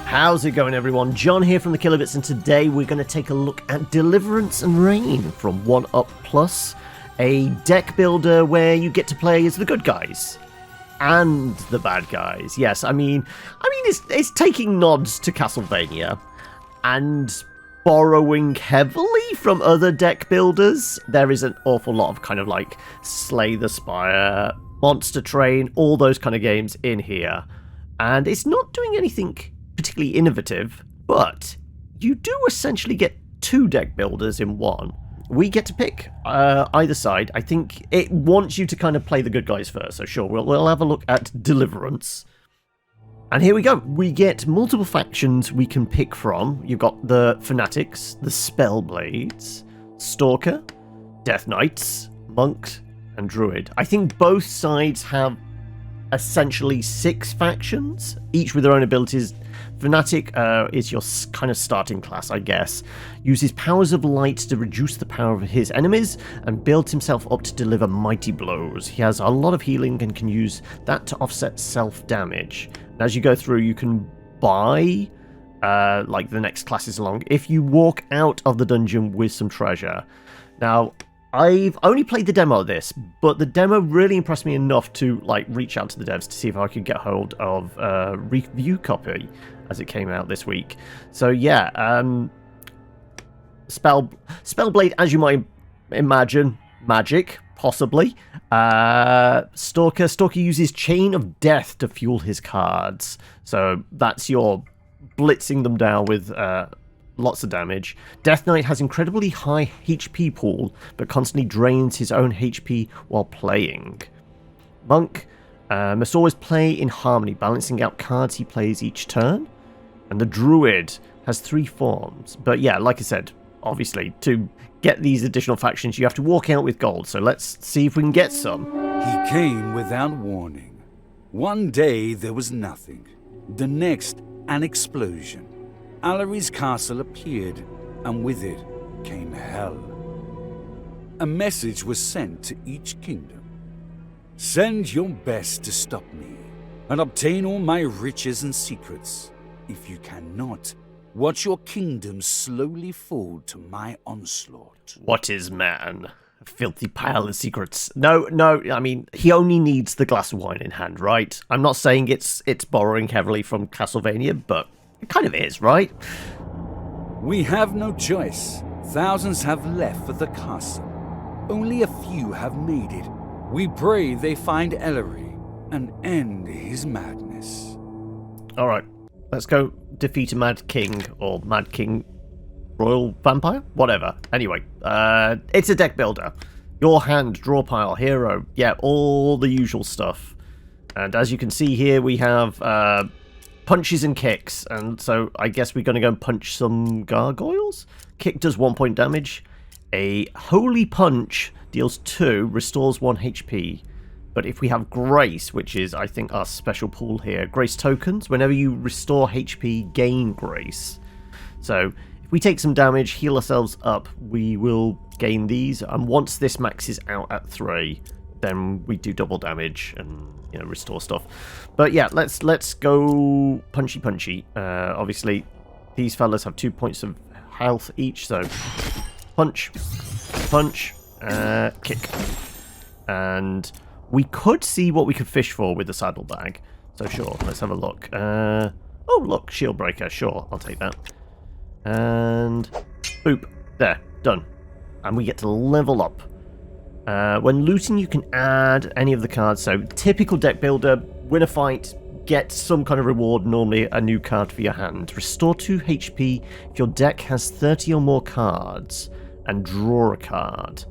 How's it going, everyone? John here from the Killer Bits, and today we're going to take a look at Deliverance Reign from 1UP Plus, a deck builder where you get to play as the good guys and the bad guys. Yes, I mean, it's taking nods to Castlevania and borrowing heavily from other deck builders. There is an awful lot of kind of like Slay the Spire, Monster Train, all those kind of games in here, and it's not doing anything particularly innovative, but you do essentially get two deck builders in one. We get to pick either side. I think it wants you to kind of play the good guys first, so sure, we'll have a look at Deliverance. And here we go. We get multiple factions we can pick from. You've got the Fanatics, the Spellblades, Stalker, Death Knights, Monks, and Druid. I think both sides have essentially 6 factions, each with their own abilities. Fanatic is your kind of starting class, I guess. Uses powers of light to reduce the power of his enemies and builds himself up to deliver mighty blows. He has a lot of healing and can use that to offset self-damage. And as you go through, you can buy like the next classes along if you walk out of the dungeon with some treasure. Now, I've only played the demo of this, but the demo really impressed me enough to like reach out to the devs to see if I could get hold of a review copy as it came out this week. So yeah, Spellblade, as you might imagine, magic, possibly. Stalker uses Chain of Death to fuel his cards. So that's your blitzing them down with lots of damage. Death Knight has incredibly high HP pool, but constantly drains his own HP while playing. Monk must always play in harmony, balancing out cards he plays each turn. And the Druid has 3 forms. But yeah, like I said, obviously, to get these additional factions, you have to walk out with gold. So let's see if we can get some. He came without warning. One day there was nothing. The next, an explosion. Alaric's castle appeared, and with it came hell. A message was sent to each kingdom. Send your best to stop me, and obtain all my riches and secrets. If you cannot, watch your kingdom slowly fall to my onslaught. What is man? A filthy pile of secrets. No, I mean, he only needs the glass of wine in hand, right? I'm not saying it's borrowing heavily from Castlevania, but it kind of is, right? We have no choice. Thousands have left for the castle. Only a few have made it. We pray they find Alaric and end his madness. Alright, let's go defeat a Mad King, or Mad King Royal Vampire? Whatever. Anyway, it's a deck builder. Your hand, draw pile, hero. Yeah, all the usual stuff. And as you can see here, we have punches and kicks, and so I guess we're going to go and punch some gargoyles. Kick does 1 point damage. A holy punch deals 2, restores 1 HP. But if we have grace, which is I think our special pool here, grace tokens, whenever you restore HP, gain grace. So if we take some damage, heal ourselves up, we will gain these, and once this maxes out at 3, then we do double damage and, you know, restore stuff. But yeah, let's go punchy. Obviously, these fellas have 2 points of health each, so punch, kick. And we could see what we could fish for with the saddlebag. So sure, let's have a look. Oh, look, shield breaker. Sure, I'll take that. And boop. There, done. And we get to level up. When looting, you can add any of the cards. So typical deck builder, win a fight, get some kind of reward, normally a new card for your hand. Restore 2 HP if your deck has 30 or more cards, and draw a card.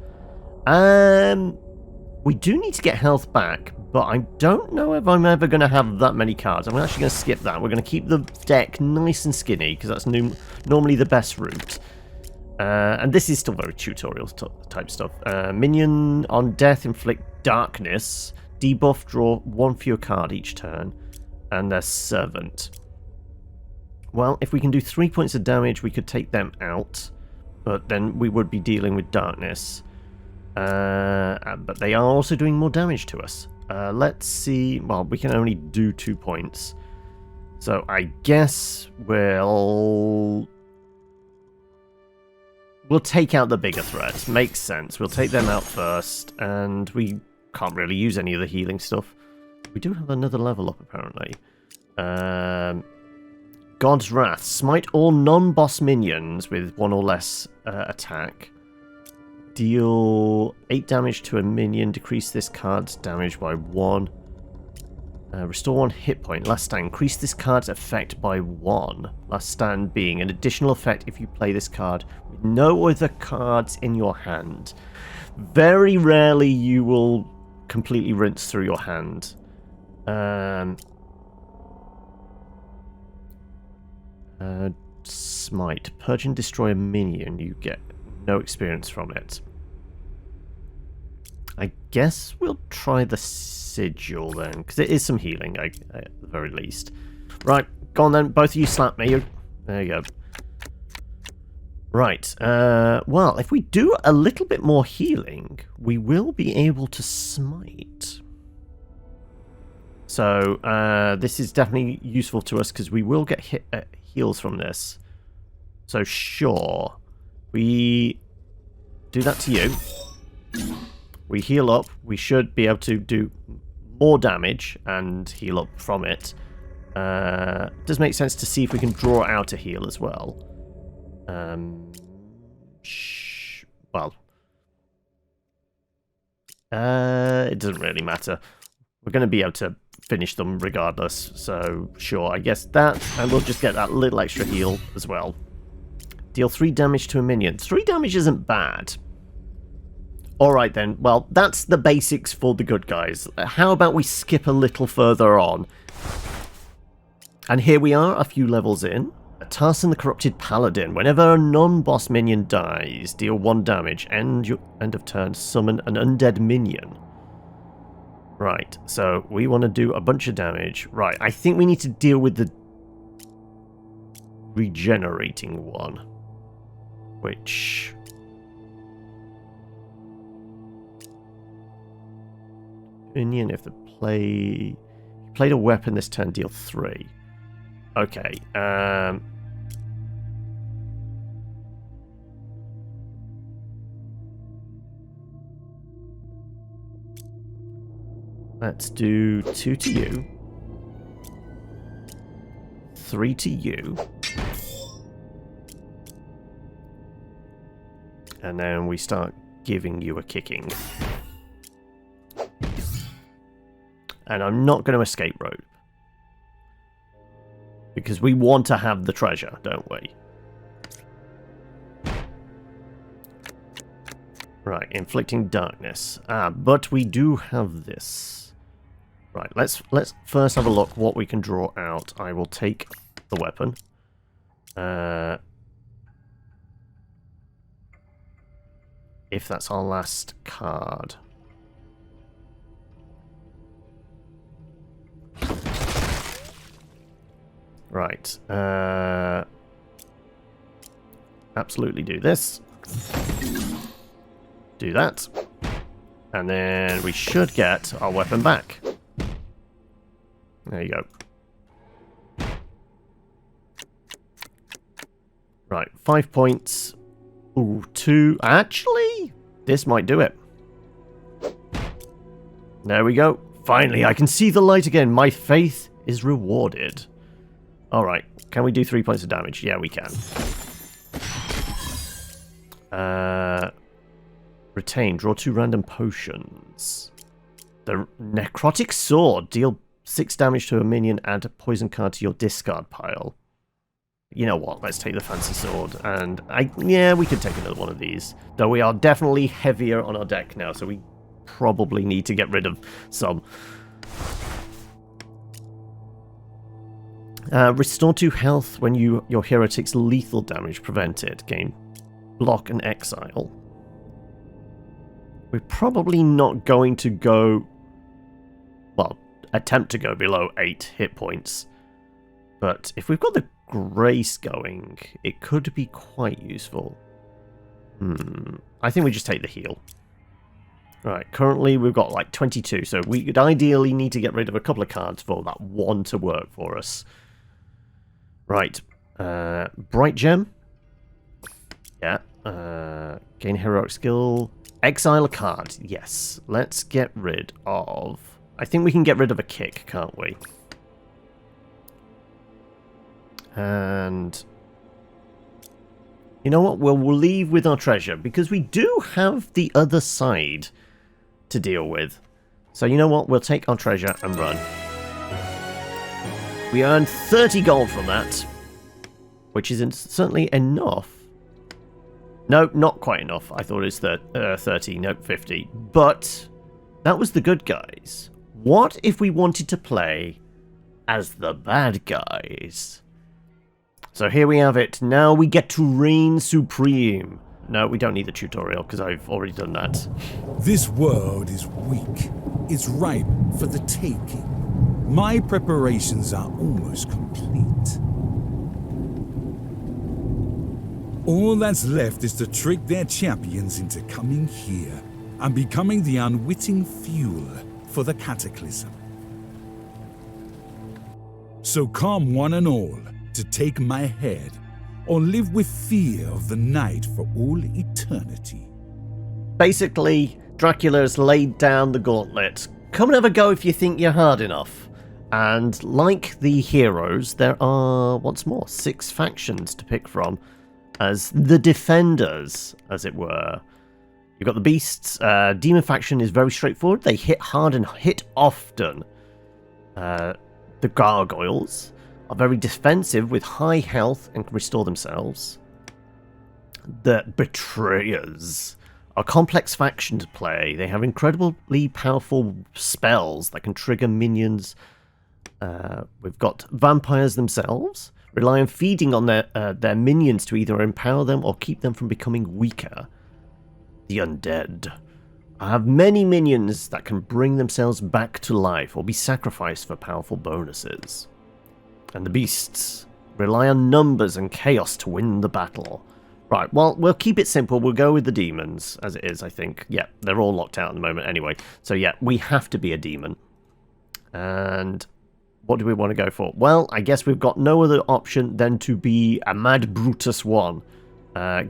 We do need to get health back, but I don't know if I'm ever going to have that many cards. I'm actually going to skip that. We're going to keep the deck nice and skinny, because that's normally the best route. And this is still very tutorial type stuff. Minion on death, inflict darkness. Debuff, draw 1 fewer card each turn. And their servant. Well, if we can do 3 points of damage, we could take them out. But then we would be dealing with darkness. But they are also doing more damage to us. Let's see. Well, we can only do 2 points. So I guess we'll take out the bigger threats. Makes sense. We'll take them out first, and we can't really use any of the healing stuff. We do have another level up, apparently. God's Wrath. Smite all non-boss minions with 1 or less attack. Deal 8 damage to a minion. Decrease this card's damage by 1. Restore 1 hit point. Last stand. Increase this card's effect by 1. Last stand being an additional effect if you play this card with no other cards in your hand. Very rarely you will completely rinse through your hand. Smite. Purge and destroy a minion. You get no experience from it. I guess we'll try the sigil then, because it is some healing at the very least. Right, go on then. Both of you slap me. There you go. Right. Well, if we do a little bit more healing, we will be able to smite. So this is definitely useful to us because we will get heals from this. So sure, we do that to you. We heal up. We should be able to do more damage and heal up from it. It does make sense to see if we can draw out a heal as well. Well, it doesn't really matter. We're going to be able to finish them regardless. So sure, I guess that, and we'll just get that little extra heal as well. Deal 3 damage to a minion. 3 damage isn't bad. Alright then, well, that's the basics for the good guys. How about we skip a little further on? And here we are, a few levels in. Tarsan the Corrupted Paladin. Whenever a non-boss minion dies, deal 1 damage. End of turn, summon an undead minion. Right, so we want to do a bunch of damage. Right, I think we need to deal with the regenerating one. Which... minion, if the you played a weapon this turn, deal 3. Okay, let's do 2 to you, 3 to you, and then we start giving you a kicking. And I'm not going to escape rope. Because we want to have the treasure, don't we? Right, inflicting darkness. But we do have this. Right, let's first have a look what we can draw out. I will take the weapon. If that's our last card. Right. Absolutely do this. Do that. And then we should get our weapon back. There you go. Right, 5 points. Ooh, 2. Actually, this might do it. There we go. Finally, I can see the light again. My faith is rewarded. Alright, can we do 3 points of damage? Yeah, we can. Retain. Draw 2 random potions. The Necrotic Sword. Deal 6 damage to a minion. Add a poison card to your discard pile. You know what? Let's take the Fancy Sword. And, yeah, we could take another one of these. Though we are definitely heavier on our deck now, so we probably need to get rid of some. Restore 2 health when your hero takes lethal damage. Prevent it. Gain block and exile. We're probably not going to go... well, attempt to go below 8 hit points. But if we've got the grace going, it could be quite useful. I think we just take the heal. Right, currently we've got like 22, so we would ideally need to get rid of a couple of cards for that one to work for us. Right. Bright Gem. Yeah. Gain heroic skill. Exile a card. Yes. Let's get rid of... I think we can get rid of a kick, can't we? And... you know what? We'll leave with our treasure, because we do have the other side to deal with. So you know what? We'll take our treasure and run. We earned 30 gold from that, which is certainly enough. No, not quite enough. I thought it was 30, no, 50. But that was the good guys. What if we wanted to play as the bad guys? So here we have it. Now we get to reign supreme. No, we don't need the tutorial because I've already done that. This world is weak. It's ripe for the taking. My preparations are almost complete. All that's left is to trick their champions into coming here and becoming the unwitting fuel for the cataclysm. So come one and all to take my head, or live with fear of the night for all eternity. Basically, Dracula's laid down the gauntlet. Come and have a go if you think you're hard enough. And like the heroes, there are, once more, 6 factions to pick from as the defenders, as it were. You've got the beasts. Demon faction is very straightforward. They hit hard and hit often. The gargoyles are very defensive with high health and can restore themselves. The betrayers are a complex faction to play. They have incredibly powerful spells that can trigger minions. We've got vampires themselves. Rely on feeding on their minions to either empower them or keep them from becoming weaker. The undead have many minions that can bring themselves back to life or be sacrificed for powerful bonuses. And the beasts rely on numbers and chaos to win the battle. Right, well, we'll keep it simple. We'll go with the demons, as it is, I think. Yeah, they're all locked out at the moment anyway. So yeah, we have to be a demon. And what do we want to go for? Well, I guess we've got no other option than to be a Mad Brutus 1.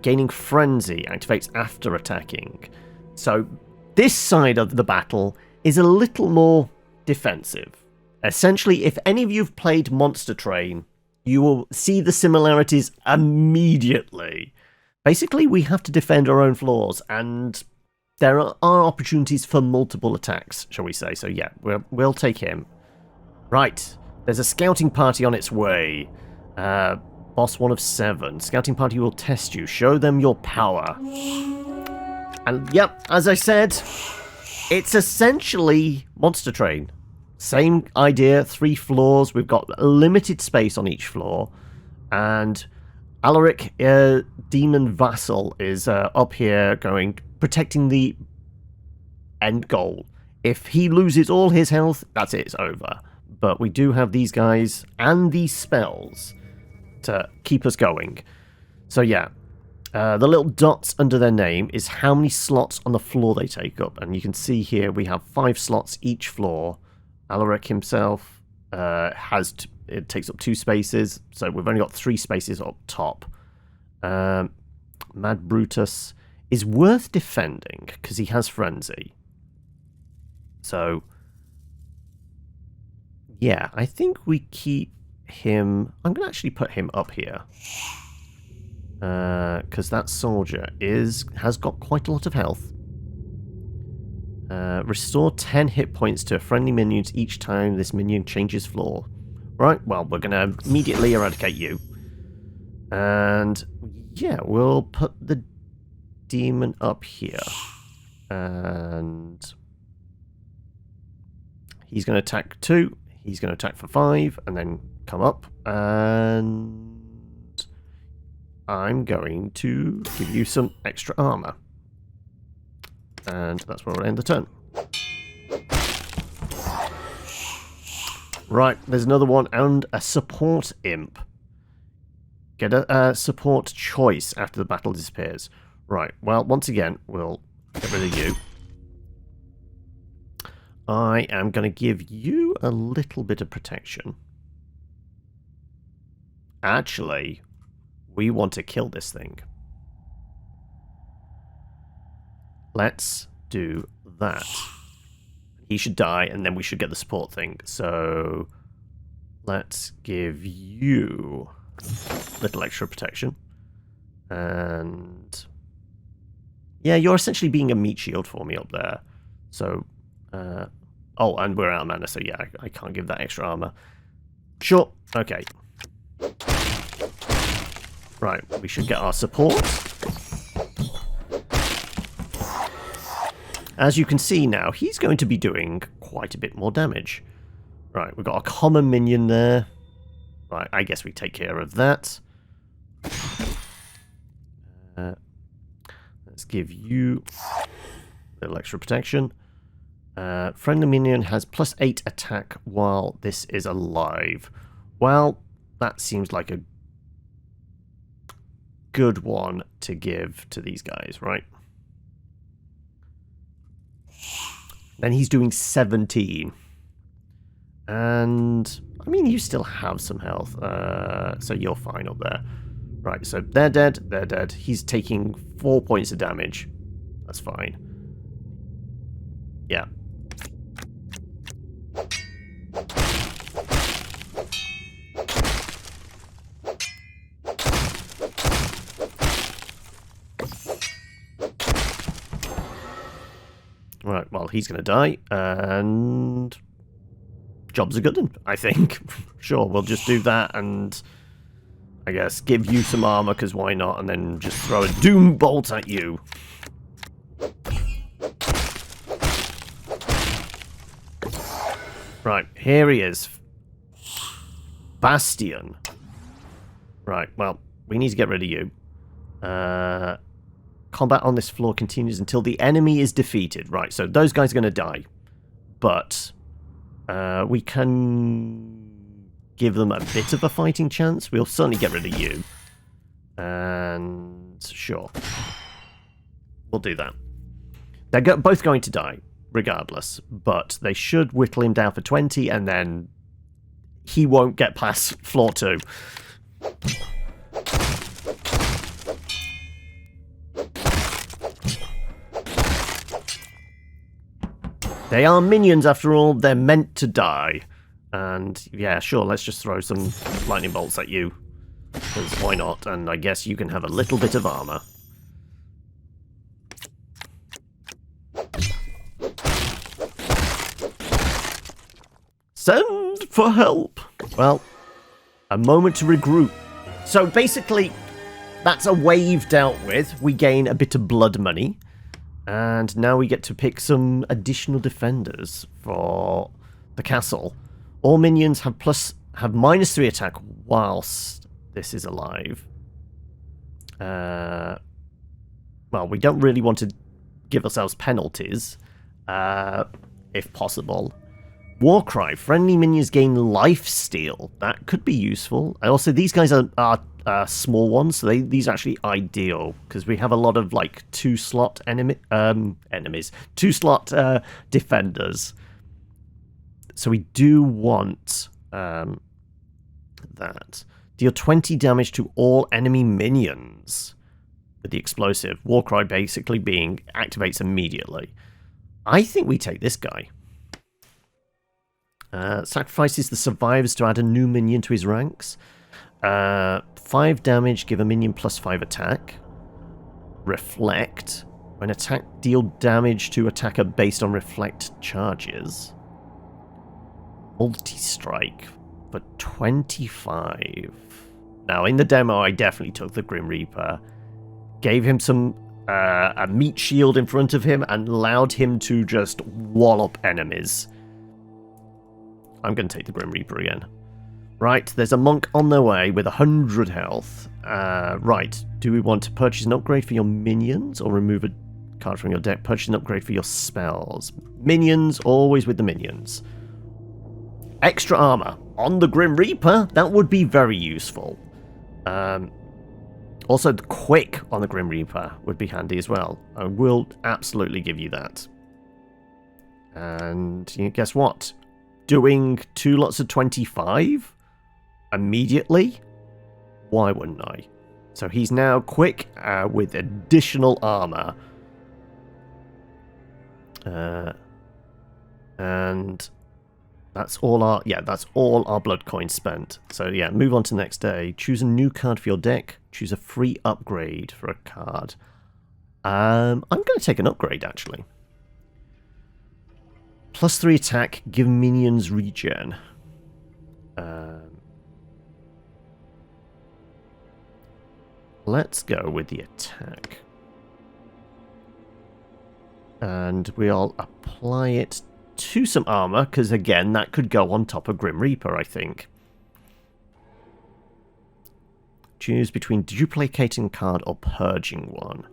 Gaining Frenzy activates after attacking. So this side of the battle is a little more defensive. Essentially, if any of you have played Monster Train, you will see the similarities immediately. Basically, we have to defend our own floors, and there are opportunities for multiple attacks, shall we say. So yeah, we'll take him. Right, there's a scouting party on its way. Boss 1 of 7. Scouting party will test you. Show them your power. And yep, as I said, it's essentially Monster Train. Same idea, 3 floors. We've got limited space on each floor. And Alaric, Demon Vassal, is up here protecting the end goal. If he loses all his health, that's it, it's over. But we do have these guys and these spells to keep us going. So yeah, the little dots under their name is how many slots on the floor they take up. And you can see here we have 5 slots each floor. Alaric himself it takes up 2 spaces, so we've only got 3 spaces up top. Mad Brutus is worth defending because he has Frenzy. So yeah, I think we keep him. I'm going to actually put him up here because that soldier has got quite a lot of health. Restore 10 hit points to friendly minions each time this minion changes floor. Right, well, we're going to immediately eradicate you. And yeah, we'll put the demon up here. And he's going to attack 2. He's going to attack for 5 and then come up. And I'm going to give you some extra armor. And that's where we'll end the turn. Right, there's another one and a support imp. Get a support choice after the battle disappears. Right, well, once again, we'll get rid of you. I am going to give you a little bit of protection. Actually, we want to kill this thing. Let's do that. He should die, and then we should get the support thing. So let's give you a little extra protection. And yeah, you're essentially being a meat shield for me up there. So, oh, and we're out of mana, so yeah, I can't give that extra armor. Sure, okay. Right, we should get our support. As you can see now, he's going to be doing quite a bit more damage. Right, we've got a common minion there. Right, I guess we take care of that. Let's give you a little extra protection. Friendly minion has +8 attack while this is alive. Well, that seems like a good one to give to these guys, right? Then he's doing 17. And, I mean, you still have some health, so you're fine up there. Right, so they're dead, they're dead. He's taking 4 points of damage. That's fine. Yeah. Right, well, he's going to die, and job's a good one, I think. Sure, we'll just do that, and I guess give you some armor, because why not, and then just throw a doom bolt at you. Right, here he is. Bastion. Right, well, we need to get rid of you. Combat on this floor continues until the enemy is defeated. Right, so those guys are going to die. But we can give them a bit of a fighting chance. We'll certainly get rid of you. And sure. We'll do that. They're both going to die, regardless. But they should whittle him down for 20, and then he won't get past floor 2. They are minions, after all. They're meant to die. And, yeah, sure, let's just throw some lightning bolts at you. Because why not? And I guess you can have a little bit of armor. Send for help! Well, a moment to regroup. So, basically, that's a wave dealt with. We gain a bit of blood money. And now we get to pick some additional defenders for the castle. All minions have -3 attack whilst this is alive. Well, we don't really want to give ourselves penalties, if possible. Warcry. Friendly minions gain lifesteal. That could be useful. Also, these guys are small ones, so these are actually ideal, because we have a lot of, like, 2-slot enemies. 2-slot defenders. So we do want that. Deal 20 damage to all enemy minions with the explosive. Warcry basically being activates immediately. I think we take this guy. Sacrifices the survivors to add a new minion to his ranks. 5 damage, give a minion +5 attack. Reflect. When attack, deal damage to attacker based on reflect charges. Multi-strike for 25. Now, in the demo, I definitely took the Grim Reaper. Gave him some a meat shield in front of him and allowed him to just wallop enemies. I'm going to take the Grim Reaper again. Right, there's a monk on their way with 100 health. Right, do we want to purchase an upgrade for your minions or remove a card from your deck? Purchase an upgrade for your spells. Minions, always with the minions. Extra armor on the Grim Reaper, that would be very useful. Also, the quick on the Grim Reaper would be handy as well. I will absolutely give you that. And guess what? Doing 2 lots of 25 immediately Why wouldn't I? So he's now quick with additional armor. And that's all our blood coins spent. So yeah, move on to the next day. Choose a new card for your deck. Choose a free upgrade for a card. I'm going to take an upgrade actually. +3 attack, give minions regen. Let's go with the attack. And we'll apply it to some armor, because again, that could go on top of Grim Reaper, I think. Choose between duplicating card or purging one.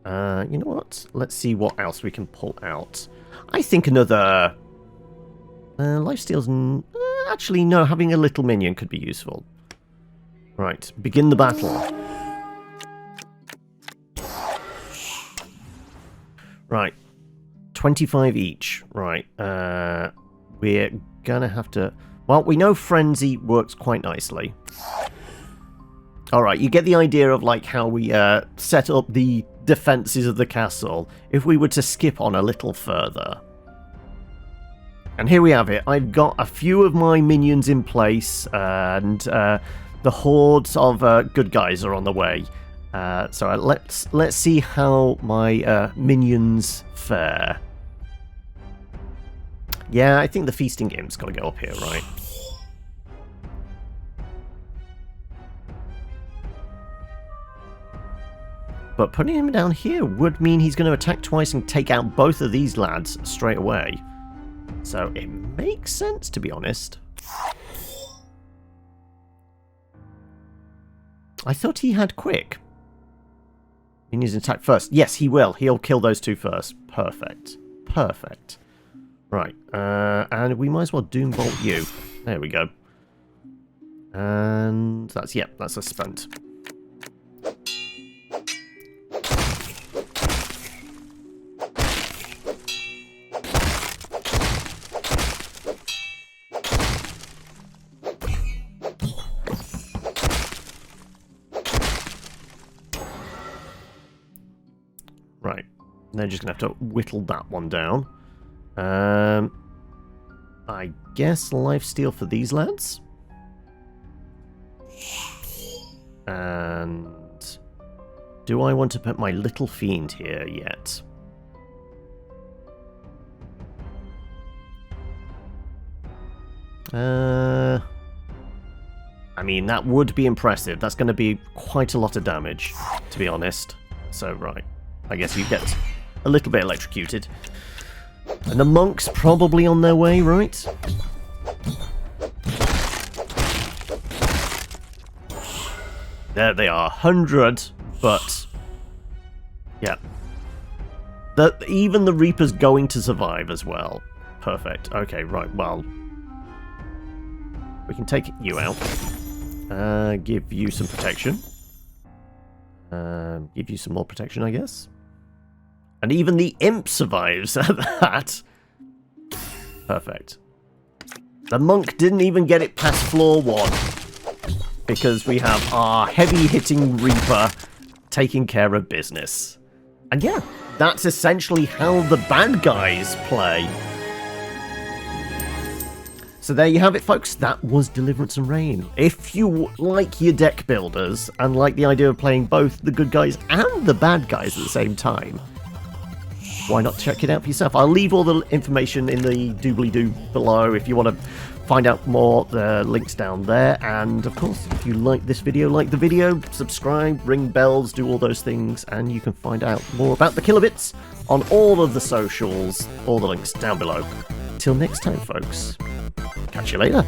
You know what? Let's see what else we can pull out. I think another... lifesteal's... actually, no, having a little minion could be useful. Right, begin the battle. Right, 25 each. Right, we're gonna have to... Well, we know Frenzy works quite nicely. Alright, you get the idea of like how we set up the defences of the castle if we were to skip on a little further. And here we have it. I've got a few of my minions in place, and the hordes of good guys are on the way. So let's see how my minions fare. Yeah, I think the feasting game's got to go up here, right? But putting him down here would mean he's going to attack twice and take out both of these lads straight away. So it makes sense, to be honest. I thought he had quick. He needs to attack first. Yes, he will. He'll kill those two first. Perfect. Perfect. Right. And we might as well Doom Bolt you. There we go. And that's, yep, that's a spent. Right, they're just going to have to whittle that one down. I guess lifesteal for these lads. And do I want to put my little fiend here yet? I mean, that would be impressive. That's going to be quite a lot of damage, to be honest. So, right. I guess you get a little bit electrocuted. And the monks probably on their way, right? There they are. 100, but... yeah. Even the Reaper's going to survive as well. Perfect. Okay, right, well... we can take you out. Give you some protection. Give you some more protection, I guess. And even the imp survives at that. Perfect. The monk didn't even get it past floor 1. Because we have our heavy-hitting Reaper taking care of business. And yeah, that's essentially how the bad guys play. So there you have it, folks. That was Deliverance and Reign. If you like your deck builders and like the idea of playing both the good guys and the bad guys at the same time, why not check it out for yourself? I'll leave all the information in the doobly-doo below if you want to find out more. The links down there. And of course, if you like this video, like the video, subscribe, ring bells, do all those things, and you can find out more about the Kilobits on all of the socials, all the links down below. Till next time, folks. Catch you later.